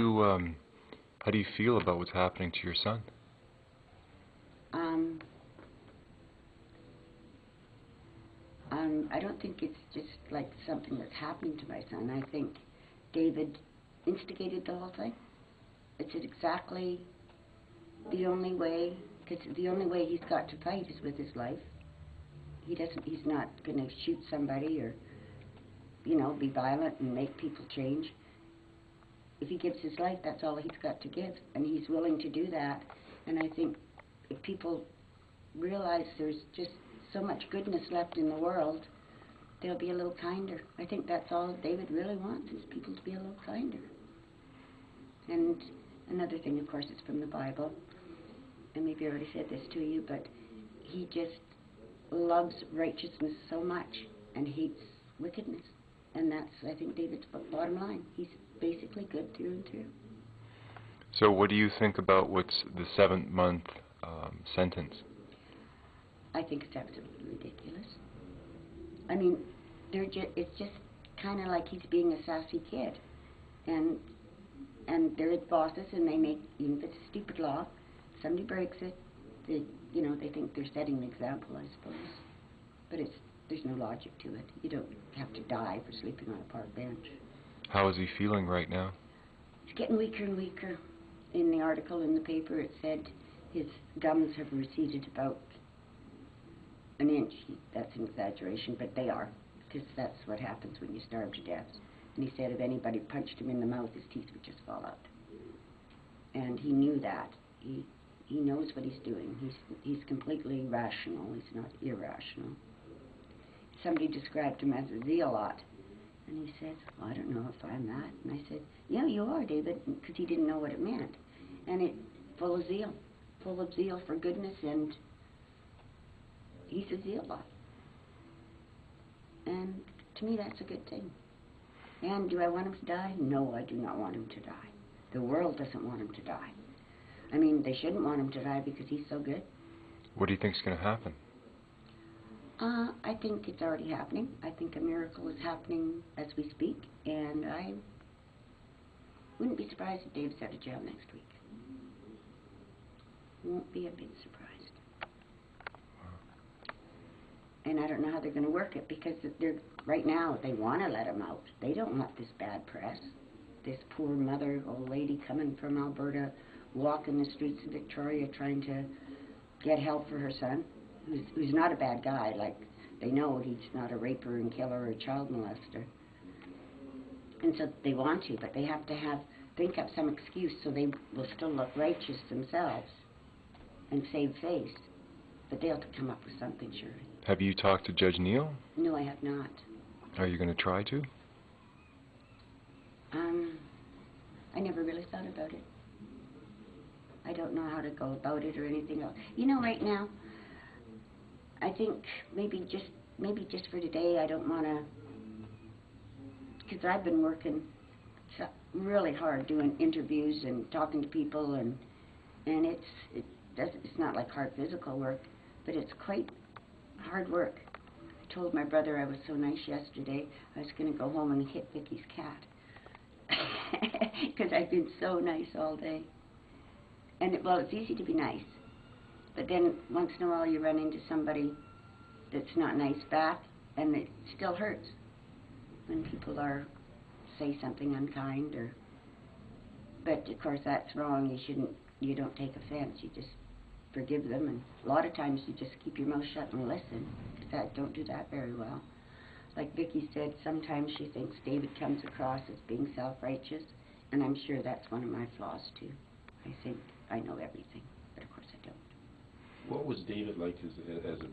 How do you feel about what's happening to your son? I don't think it's just like something that's happening to my son. I think David instigated the whole thing. It's exactly the only way, because the only way he's got to fight is with his life. He's not going to shoot somebody or, be violent and make people change. If he gives his life, that's all he's got to give, and he's willing to do that. And I think if people realize there's just so much goodness left in the world, they'll be a little kinder. I think that's all David really wants, is people to be a little kinder. And another thing, of course, is from the Bible, and maybe I already said this to you, but he just loves righteousness so much and hates wickedness. And that's, I think, David's bottom line. He's basically good through and through. So what do you think about what's the 7-month sentence? I think it's absolutely ridiculous. I mean, it's just kind of like he's being a sassy kid. And they're his bosses, and they make, even if it's a stupid law, somebody breaks it, they think they're setting an example, I suppose. But there's no logic to it. You don't have to die for sleeping on a park bench. How is he feeling right now? He's getting weaker and weaker. In the article in the paper, it said his gums have receded about an inch. That's an exaggeration, but they are, because that's what happens when you starve to death. And he said if anybody punched him in the mouth, his teeth would just fall out. And he knew that. He knows what he's doing. He's completely rational. He's not irrational. Somebody described him as a zealot. And he said, well, I don't know if I'm that. And I said, yeah, you are, David, because he didn't know what it meant. And it's full of zeal for goodness, and he's a zealot. And to me, that's a good thing. And do I want him to die? No, I do not want him to die. The world doesn't want him to die. I mean, they shouldn't want him to die because he's so good. What do you think is going to happen? I think it's already happening. I think a miracle is happening as we speak, and I wouldn't be surprised if Dave's out of jail next week. Won't be a bit surprised. And I don't know how they're going to work it, because right now they want to let him out. They don't want this bad press. This poor mother, old lady coming from Alberta, walking the streets of Victoria trying to get help for her son, who's not a bad guy. Like, they know he's not a raper and killer or a child molester. And so they want to, but they have to think up some excuse so they will still look righteous themselves and save face. But they'll have to come up with something, surely. Have you talked to Judge Neal? No, I have not. Are you going to try to? I never really thought about it. I don't know how to go about it or anything else. Right now, I think maybe just for today, I don't want to, because I've been working really hard doing interviews and talking to people, and it's not like hard physical work, but it's quite hard work. I told my brother I was so nice yesterday, I was going to go home and hit Vicky's cat, because I've been so nice all day. And it's easy to be nice, but then once in a while you run into somebody that's not nice back, and it still hurts when people say something unkind, but of course that's wrong. You don't take offense, you just forgive them, and a lot of times you just keep your mouth shut and listen, because I don't do that very well. Like Vicky said, sometimes she thinks David comes across as being self-righteous, and I'm sure that's one of my flaws too. I think I know everything, but of course I don't. What was David like as a